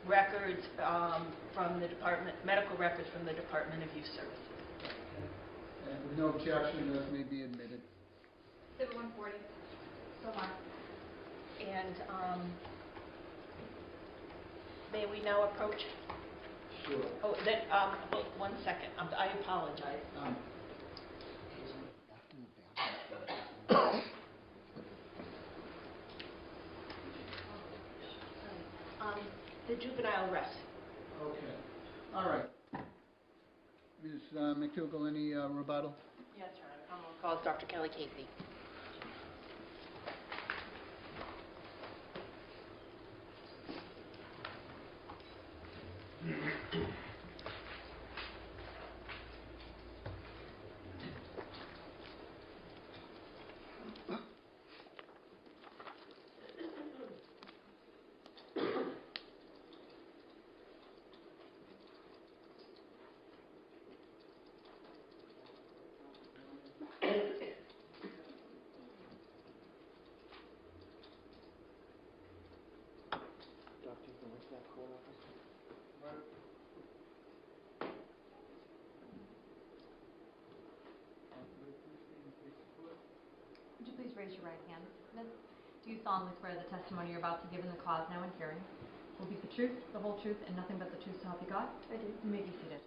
records from the department, medical records from the Department of Youth Services. And with no objection, those may be admitted. 7140. So marked. And may we now approach? Sure. Oh, that, 1 second. I apologize. The juvenile arrest. Okay. All right. Ms. McDougall, any rebuttal? Yes, Your Honor. I'm on call. Dr. Kelly Casey. Would you please raise your right hand? Miss, do you solemnly swear the testimony you're about to give in the cause now in hearing will be the truth, the whole truth, and nothing but the truth to help you God? I do. You may be seated.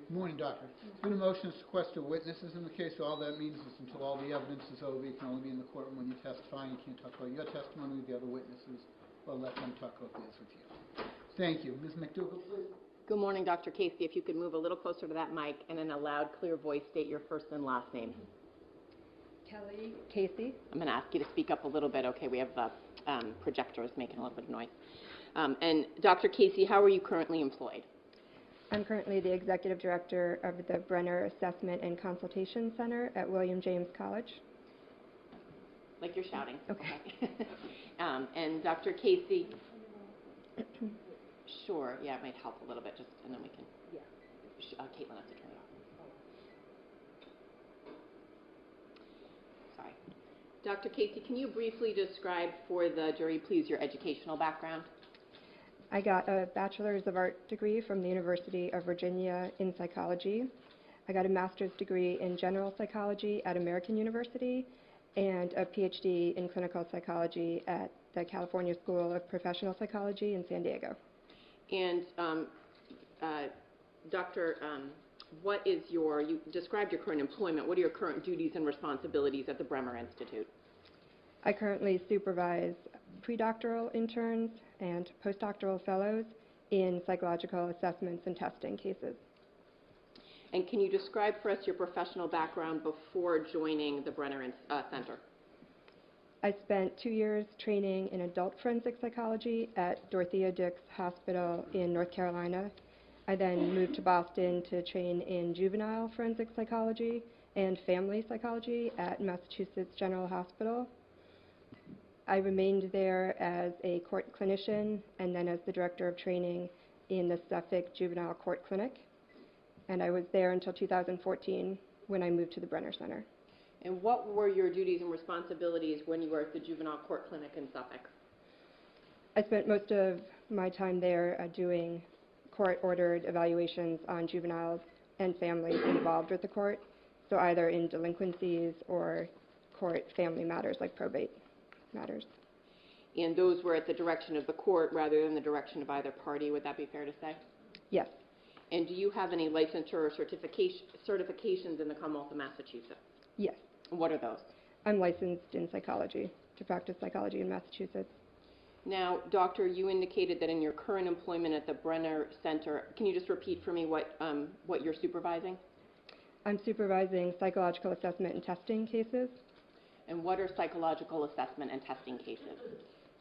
Good morning, Doctor. There's been a motion to sequester witnesses in the case, so all that means is until all the evidence is over, you can only be in the courtroom when you testify. You can't talk about your testimony with the other witnesses, or let them talk about theirs with you. Thank you. Ms. McDougall, please. Good morning, Dr. Casey. If you could move a little closer to that mic and in a loud, clear voice state your first and last name. Kelly Casey. I'm going to ask you to speak up a little bit. Okay, we have the projectors making a little bit of noise. And Dr. Casey, how are you currently employed? I'm currently the Executive Director of the Brenner Assessment and Consultation Center at William James College. Like you're shouting. Okay. And Dr. Casey, sure, yeah, it might help a little bit, just, and then we can, yeah. Caitlin has to turn it off. Sorry. Dr. Casey, can you briefly describe for the jury, please, your educational background? I got a Bachelor's of Art degree from the University of Virginia in psychology. I got a master's degree in general psychology at American University and a PhD in clinical psychology at the California School of Professional Psychology in San Diego. And Doctor, what is you described your current employment. What are your current duties and responsibilities at the Bremer Institute? I currently supervise predoctoral interns and postdoctoral fellows in psychological assessments and testing cases. And can you describe for us your professional background before joining the Brenner Center? I spent 2 years training in adult forensic psychology at Dorothea Dix Hospital in North Carolina. I then moved to Boston to train in juvenile forensic psychology and family psychology at Massachusetts General Hospital. I remained there as a court clinician and then as the director of training in the Suffolk Juvenile Court Clinic. And I was there until 2014 when I moved to the Brenner Center. And what were your duties and responsibilities when you were at the Juvenile Court Clinic in Suffolk? I spent most of my time there doing court-ordered evaluations on juveniles and families involved with the court, so either in delinquencies or court family matters like probate matters. And those were at the direction of the court rather than the direction of either party, would that be fair to say? Yes. And do you have any licensure or certifications in the Commonwealth of Massachusetts? Yes. And what are those? I'm licensed in psychology, to practice psychology in Massachusetts. Now, Doctor, you indicated that in your current employment at the Brenner Center, can you just repeat for me what you're supervising? I'm supervising psychological assessment and testing cases. And what are psychological assessment and testing cases?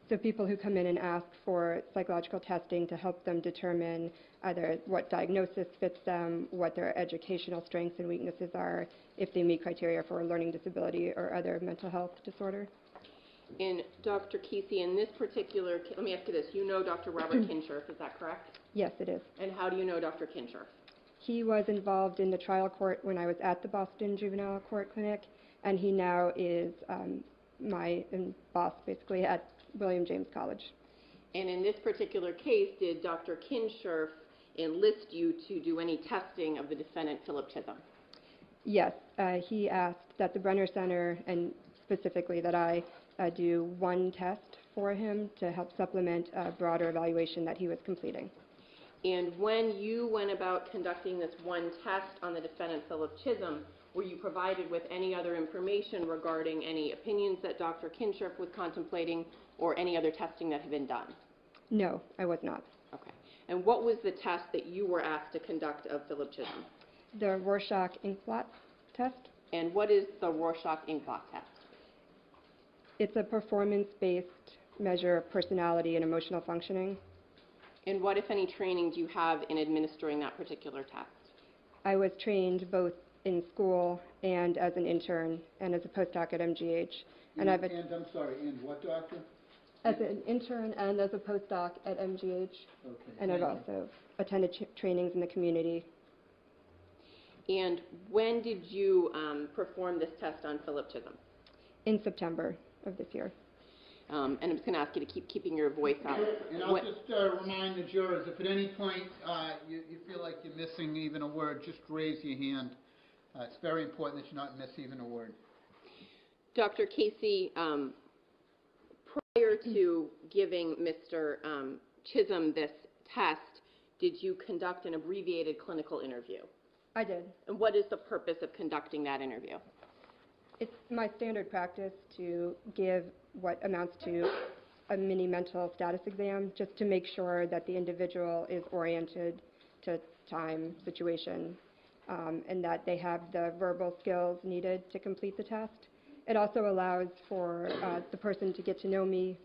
So people who come in and ask for psychological testing to help them determine either what diagnosis fits them, what their educational strengths and weaknesses are, if they meet criteria for a learning disability or other mental health disorder. And Dr. Casey, in this particular, let me ask you this, you know Dr. Robert Kinshirf, is that correct? Yes, it is. And how do you know Dr. Kinshirf? He was involved in the trial court when I was at the Boston Juvenile Court Clinic, and he now is my boss, basically, at William James College. And in this particular case, did Dr. Kinshirf enlist you to do any testing of the defendant, Philip Chism? Yes, he asked that the Brenner Center, and specifically that I do one test for him to help supplement a broader evaluation that he was completing. And when you went about conducting this one test on the defendant, Philip Chism, were you provided with any other information regarding any opinions that Dr. Kinshirf was contemplating or any other testing that had been done? No, I was not. Okay. And what was the test that you were asked to conduct of Philip Chism? The Rorschach ink blot test. And what is the Rorschach ink blot test? It's a performance-based measure of personality and emotional functioning. And what, if any, training do you have in administering that particular test? I was trained both in school and as an intern and as a postdoc at MGH. And I'm sorry, and what doctor? As an intern and as a postdoc at MGH. Okay. And I've also attended trainings in the community. And when did you perform this test on Philip Chism? In September of this year. And I'm just going to ask you to keep keeping your voice up. And I'll just remind the jurors, if at any point you feel like you're missing even a word, just raise your hand. It's very important that you not miss even a word. Dr. Casey, prior to giving Mr. Chism this test, did you conduct an abbreviated clinical interview? I did. And what is the purpose of conducting that interview? It's my standard practice to give what amounts to a mini mental status exam, just to make sure that the individual is oriented to time, situation, and that they have the verbal skills needed to complete the test. It also allows for the person to get to know me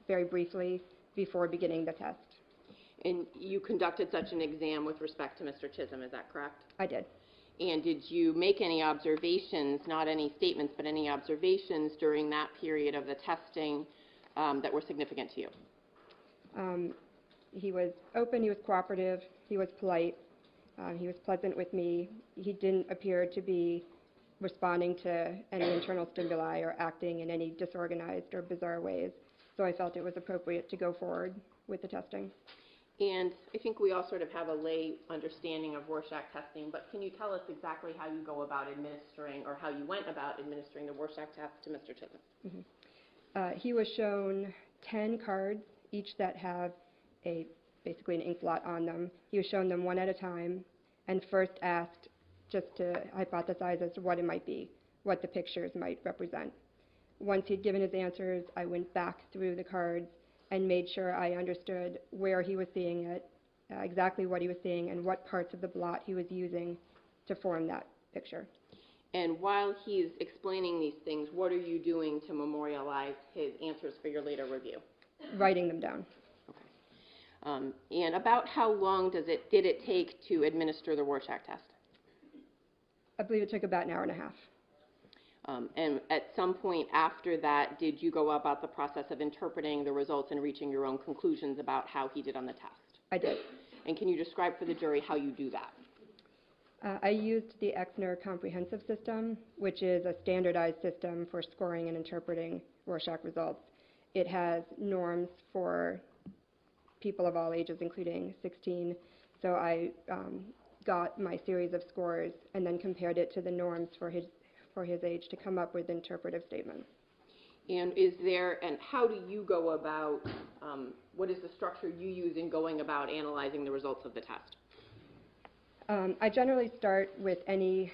very briefly before beginning the test. And you conducted such an exam with respect to Mr. Chism, is that correct? I did. And did you make any observations, not any statements, but any observations during that period of the testing that were significant to you? He was open, he was cooperative, he was polite, he was pleasant with me. He didn't appear to be responding to any internal stimuli or acting in any disorganized or bizarre ways. So I felt it was appropriate to go forward with the testing. And I think we all sort of have a lay understanding of Rorschach testing, but can you tell us exactly how you go about administering, or how you went about administering the Rorschach test to Mr. Chism? Mm-hmm. He was shown 10 cards, each that have basically an ink blot on them. He was shown them one at a time, and first asked just to hypothesize as to what it might be, what the pictures might represent. Once he'd given his answers, I went back through the cards and made sure I understood where he was seeing it, exactly what he was seeing, and what parts of the blot he was using to form that picture. And while he's explaining these things, what are you doing to memorialize his answers for your later review? Writing them down. Okay. And about how long did it take to administer the Rorschach test? I believe it took about an hour and a half. And at some point after that, did you go about the process of interpreting the results and reaching your own conclusions about how he did on the test? I did. And can you describe for the jury how you do that? I used the Exner Comprehensive System, which is a standardized system for scoring and interpreting Rorschach results. It has norms for people of all ages, including 16. So I got my series of scores and then compared it to the norms for his age to come up with interpretive statements. And how do you go about, what is the structure you use in going about analyzing the results of the test? I generally start with any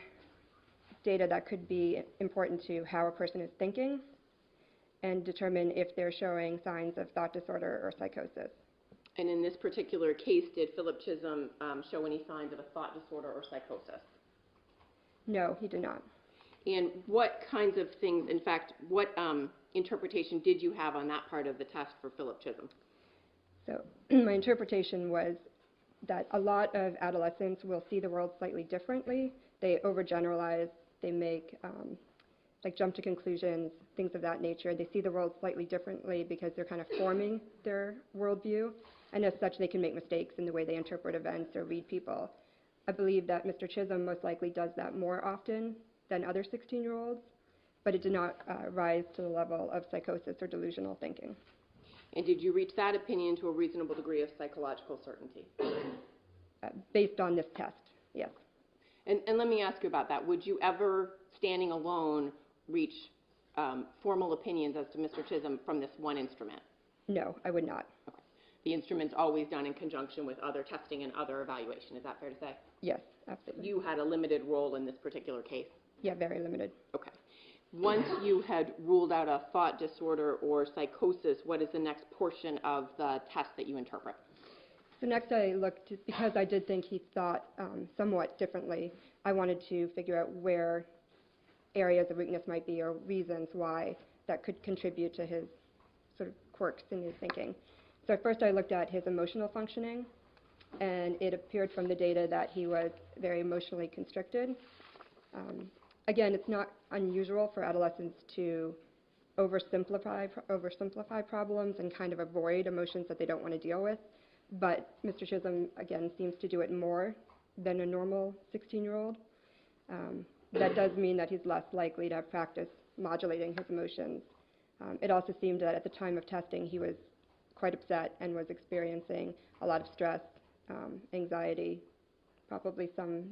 data that could be important to how a person is thinking and determine if they're showing signs of thought disorder or psychosis. And in this particular case, did Philip Chism show any signs of a thought disorder or psychosis? No, he did not. And what kinds of things, in fact, what interpretation did you have on that part of the test for Philip Chism? So my interpretation was that a lot of adolescents will see the world slightly differently. They overgeneralize, they make like jump to conclusions, things of that nature. They see the world slightly differently because they're kind of forming their worldview, and as such, they can make mistakes in the way they interpret events or read people. I believe that Mr. Chism most likely does that more often than other 16-year-olds, but it did not rise to the level of psychosis or delusional thinking. And did you reach that opinion to a reasonable degree of psychological certainty? Based on this test, yes. And let me ask you about that. Would you ever, standing alone, reach formal opinions as to Mr. Chism from this one instrument? No, I would not. Okay. The instrument's always done in conjunction with other testing and other evaluation. Is that fair to say? Yes, absolutely. You had a limited role in this particular case? Yeah, very limited. Okay. Once you had ruled out a thought disorder or psychosis, what is the next portion of the test that you interpret? So next I looked, because I did think he thought somewhat differently, I wanted to figure out where areas of weakness might be or reasons why that could contribute to his sort of quirks in his thinking. So at first I looked at his emotional functioning, and it appeared from the data that he was very emotionally constricted. Again, it's not unusual for adolescents to oversimplify problems and kind of avoid emotions that they don't want to deal with. But Mr. Chism, again, seems to do it more than a normal 16-year-old. That does mean that he's less likely to have practice modulating his emotions. It also seemed that at the time of testing, he was quite upset and was experiencing a lot of stress, anxiety, probably some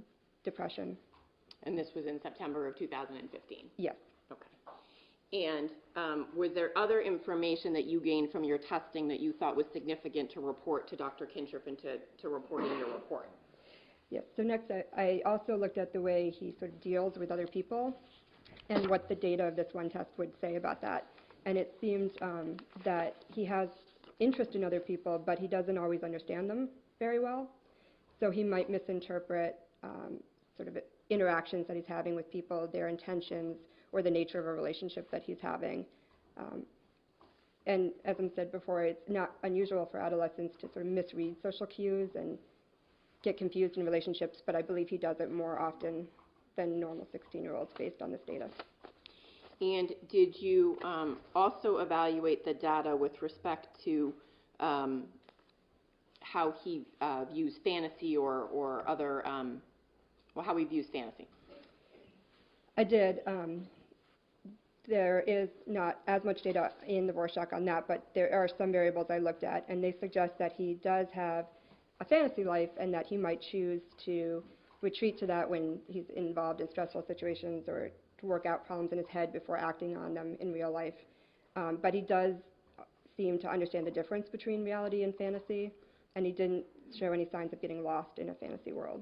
depression. And this was in September of 2015? Yes. Okay. And was there other information that you gained from your testing that you thought was significant to report to Dr. Kinshirf and to report in your report? Yes. So next, I also looked at the way he sort of deals with other people and what the data of this one test would say about that. And it seemed that he has interest in other people, but he doesn't always understand them very well. So he might misinterpret sort of interactions that he's having with people, their intentions, or the nature of a relationship that he's having. And as I said before, it's not unusual for adolescents to sort of misread social cues and get confused in relationships, but I believe he does it more often than normal 16-year-olds based on this data. And did you also evaluate the data with respect to how he views fantasy or other, well, how he views fantasy? I did. There is not as much data in the Rorschach on that, but there are some variables I looked at, and they suggest that he does have a fantasy life and that he might choose to retreat to that when he's involved in stressful situations or to work out problems in his head before acting on them in real life. But he does seem to understand the difference between reality and fantasy, and he didn't show any signs of getting lost in a fantasy world.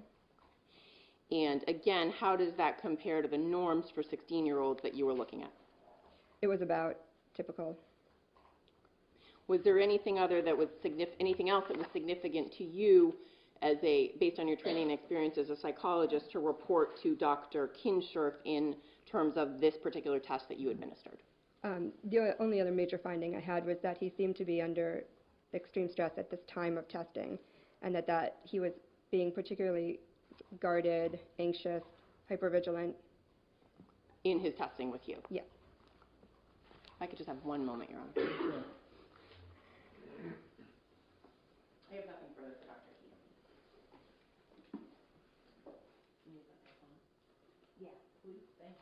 And again, how does that compare to the norms for 16-year-olds that you were looking at? It was about typical. Was there anything other that was anything else that was significant to you as based on your training and experience as a psychologist to report to Dr. Kinshirf in terms of this particular test that you administered? The only other major finding I had was that he seemed to be under extreme stress at this time of testing, and that he was being particularly guarded, anxious, hypervigilant. In his testing with you? Yes. If I could just have one moment, Your Honor. Sure. I have nothing further for Dr. Key. Yeah, please, thank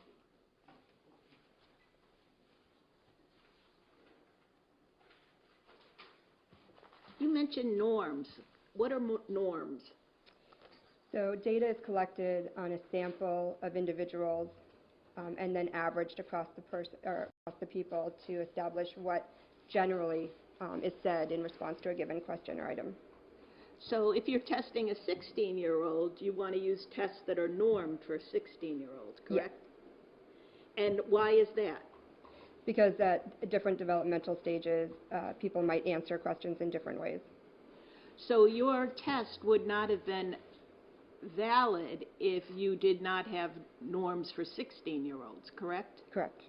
you. You mentioned norms. What are norms? So data is collected on a sample of individuals and then averaged across the people to establish what generally is said in response to a given question or item. So if you're testing a 16-year-old, you want to use tests that are normed for 16-year-olds, correct? Yes. And why is that? Because at different developmental stages, people might answer questions in different ways. So your test would not have been valid if you did not have norms for 16-year-olds, correct? Correct.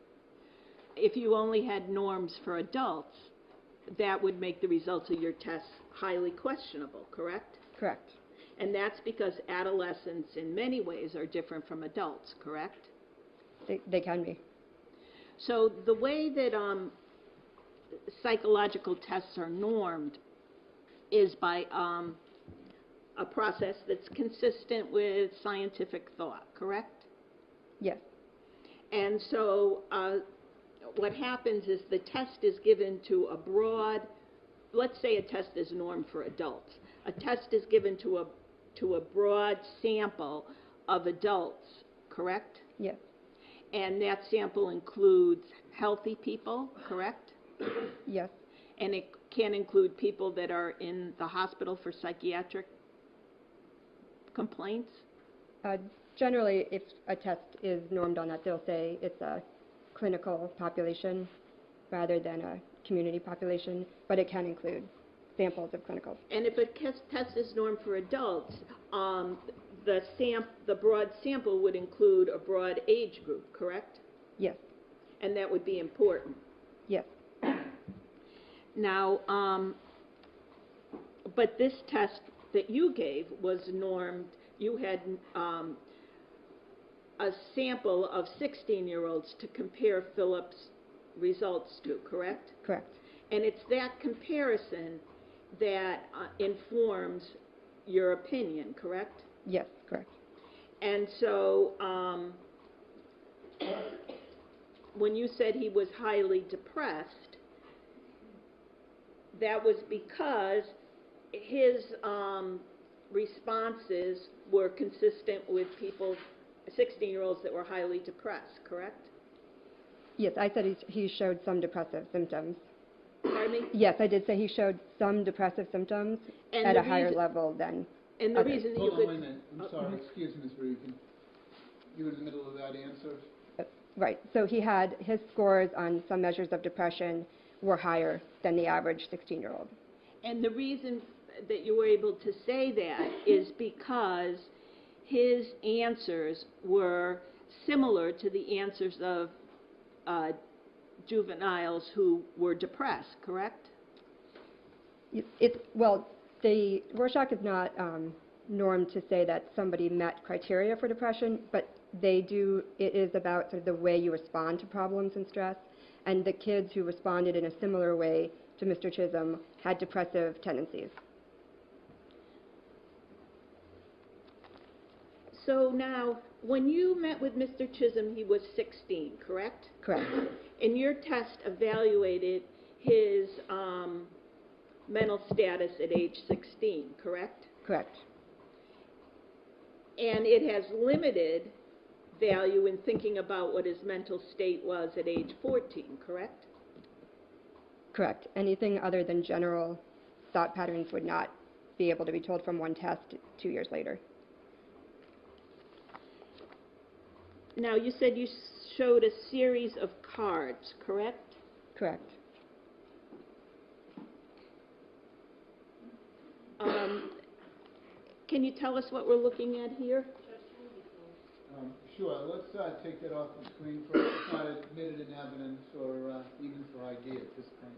If you only had norms for adults, that would make the results of your tests highly questionable, correct? Correct. And that's because adolescents in many ways are different from adults, correct? They can be. So the way that psychological tests are normed is by a process that's consistent with scientific thought, correct? Yes, And so what happens is the test is given to a broad, let's say a test is normed for adults. A test is given to a broad sample of adults, correct? yes, And that sample includes healthy people, correct? yes, And it can include people that are in the hospital for psychiatric complaints? Generally, if a test is normed on that, they'll say it's a clinical population rather than a community population, but it can include samples of clinicals. And if a test is normed for adults, the broad sample would include a broad age group, correct? Yes, And that would be important. yes, Now, but this test that you gave was normed, you had a sample of 16-year-olds to compare Philip's results to, correct? correct. And it's that comparison that informs your opinion, correct? Yes, correct. And so when you said he was highly depressed, that was because his responses were consistent with 16-year-olds that were highly depressed, correct? Yes, I said he showed some depressive symptoms. Pardon me? Yes, I did say he showed some depressive symptoms And at the a higher reason- level than And the others. reason that you Hold on, could... wait a minute, I'm sorry, excuse me, Ms. Regan. You were in the middle of that answer? Right, so his scores on some measures of depression were higher than the average 16-year-old. And the reason that you were able to say that is because his answers were similar to the answers of juveniles who were depressed, correct? Well, the Rorschach is not normed to say that somebody met criteria for depression, but it is about sort of the way you respond to problems and stress, and the kids who responded in a similar way to Mr. Chism had depressive tendencies. So now, when you met with Mr. Chism, he was 16, correct? Correct. And your test evaluated his mental status at age 16, correct? Correct. And it has limited value in thinking about what his mental state was at age 14, correct? Correct. Anything other than general thought patterns would not be able to be told from one test 2 years later. Now, you said you showed a series of cards, correct? Correct. Can you tell us what we're looking at here? Sure, let's take that off the screen for, it's not admitted in evidence or even for ID at this point.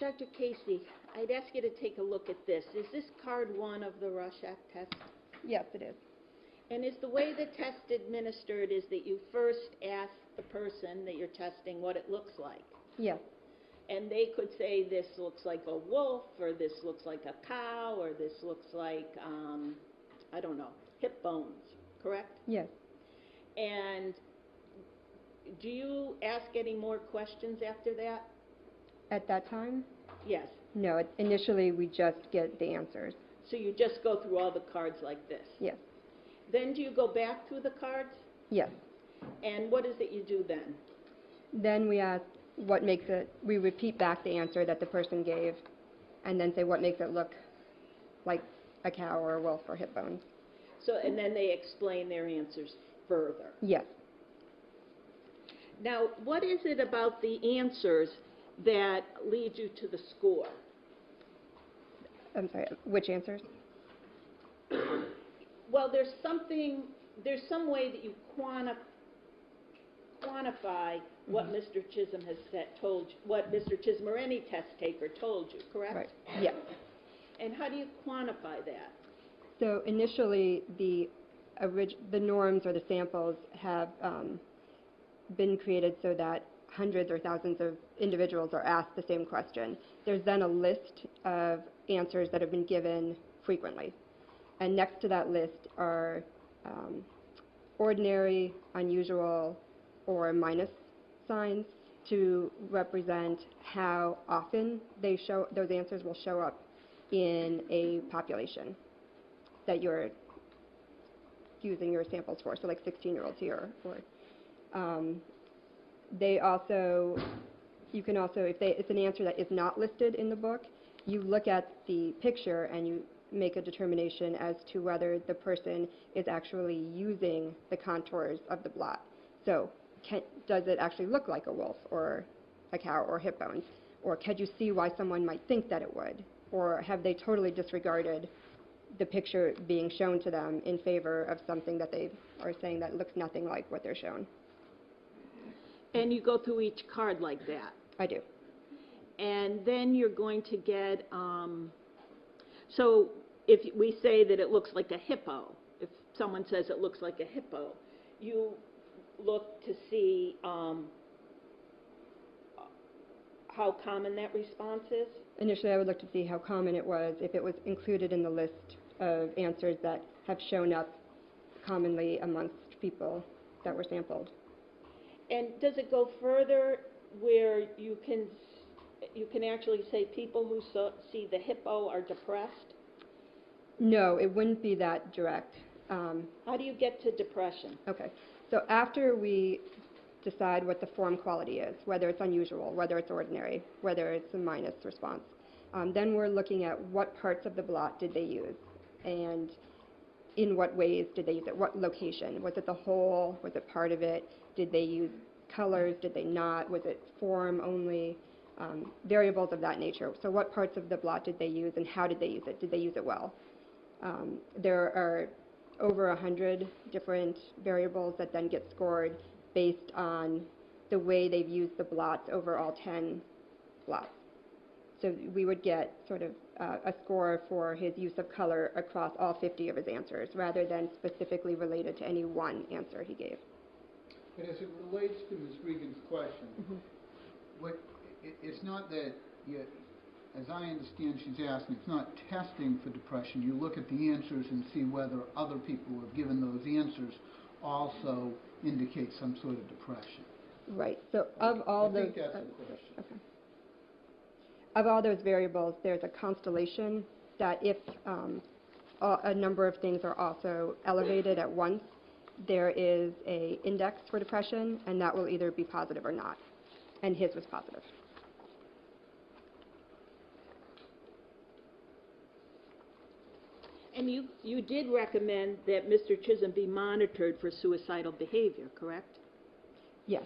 Dr. Casey, I'd ask you to take a look at this. Is this card 1 of the Rorschach test? Yes, it is. And is the way the test administered is that you first ask the person that you're testing what it looks like? Yes. And they could say, this looks like a wolf, or this looks like a cow, or this looks like, I don't know, hip bones, correct? Yes. And do you ask any more questions after that? At that time? Yes. No, initially we just get the answers. So you just go through all the cards like this? Yes. Then do you go back through the cards? Yes. And what is it you do then? Then we ask what makes it, we repeat back the answer that the person gave, and then say what makes it look like a cow or a wolf or hip bones. So, and then they explain their answers further. Yes. Now, what is it about the answers that lead you to the score? I'm sorry, which answers? Well, there's some way that you quantify what Mr. Chism has told you, what Mr. Chism or any test taker told you, correct? Right. Yes. And how do you quantify that? So initially, the norms or the samples have been created so that hundreds or thousands of individuals are asked the same question. There's then a list of answers that have been given frequently. And next to that list are ordinary, unusual, or minus signs to represent how often those answers will show up in a population that you're using your samples for, so like 16-year-olds here. They also, you can also, if it's an answer that is not listed in the book, you look at the picture and you make a determination as to whether the person is actually using the contours of the blot. So does it actually look like a wolf or a cow or hip bones? Or can you see why someone might think that it would? Or have they totally disregarded the picture being shown to them in favor of something that they are saying that looks nothing like what they're shown? And you go through each card like that? I do. And then you're going to get, so if we say that it looks like a hippo, if someone says it looks like a hippo, you look to see how common that response is? Initially, I would look to see how common it was, if it was included in the list of answers that have shown up commonly amongst people that were sampled. And does it go further where you can actually say people who see the hippo are depressed? No, it wouldn't be that direct. How do you get to depression? Okay, so after we decide what the form quality is, whether it's unusual, whether it's ordinary, whether it's a minus response, then we're looking at what parts of the blot did they use, and in what ways did they use it, what location. Was it the whole, was it part of it, did they use colors, did they not, was it form only, variables of that nature. So what parts of the blot did they use and how did they use it? Did they use it well? There are over 100 different variables that then get scored based on the way they've used the blots over all 10 blots. So we would get sort of a score for his use of color across all 50 of his answers, rather than specifically related to any one answer he gave. But as it relates to Ms. Regan's question, it's not that, as I understand she's asking, it's not testing for depression. You look at the answers and see whether other people who have given those answers also indicate some sort of depression. Right. So of all I those, think that's the question. okay. Of all those variables, there's a constellation that if a number of things are also elevated at once, there is an index for depression, and that will either be positive or not. And his was positive. And you did recommend that Mr. Chism be monitored for suicidal behavior, correct? Yes.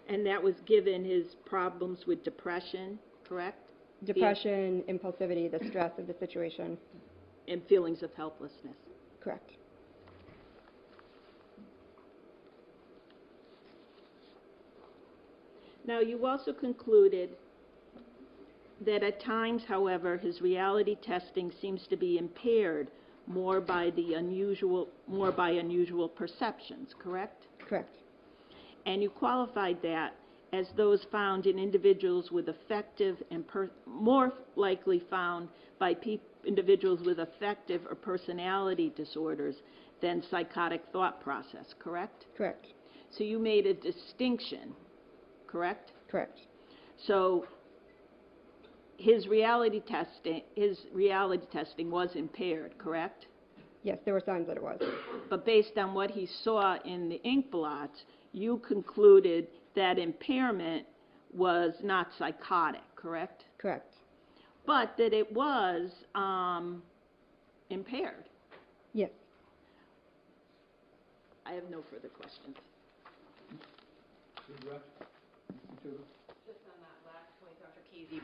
And that was given his problems with depression, correct? Depression, impulsivity, the stress of the situation. And feelings of helplessness. Correct. Now, you also concluded that at times, however, his reality testing seems to be impaired more by unusual perceptions, correct? Correct. And you qualified that as those found in individuals with affective and more likely found by individuals with affective or personality disorders than psychotic thought process, correct? Correct. So you made a distinction, correct? Correct. So his reality testing was impaired, correct? Yes, there were signs that it was. But based on what he saw in the ink blots, you concluded that impairment was not psychotic, correct? Correct. But that it was impaired. Yes. I have no further questions. Mr. Rush? Mr. Tuggle? Just on that last point, Dr. Casey,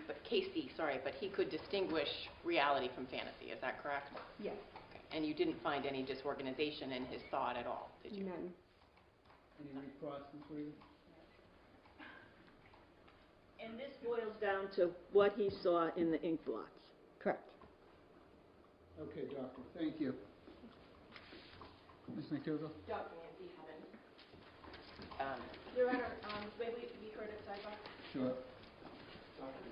but he could distinguish reality from fantasy, is that correct? Yes. Okay. And you didn't find any disorganization in his thought at all, did you? None. Any recrossings for you? And this boils down to what he saw in the ink blots. Correct. Okay, doctor, thank you. Ms. McDougall? Dr. Nancy Hevin. Your Honor, may we be heard at sidebar? Sure. Dr.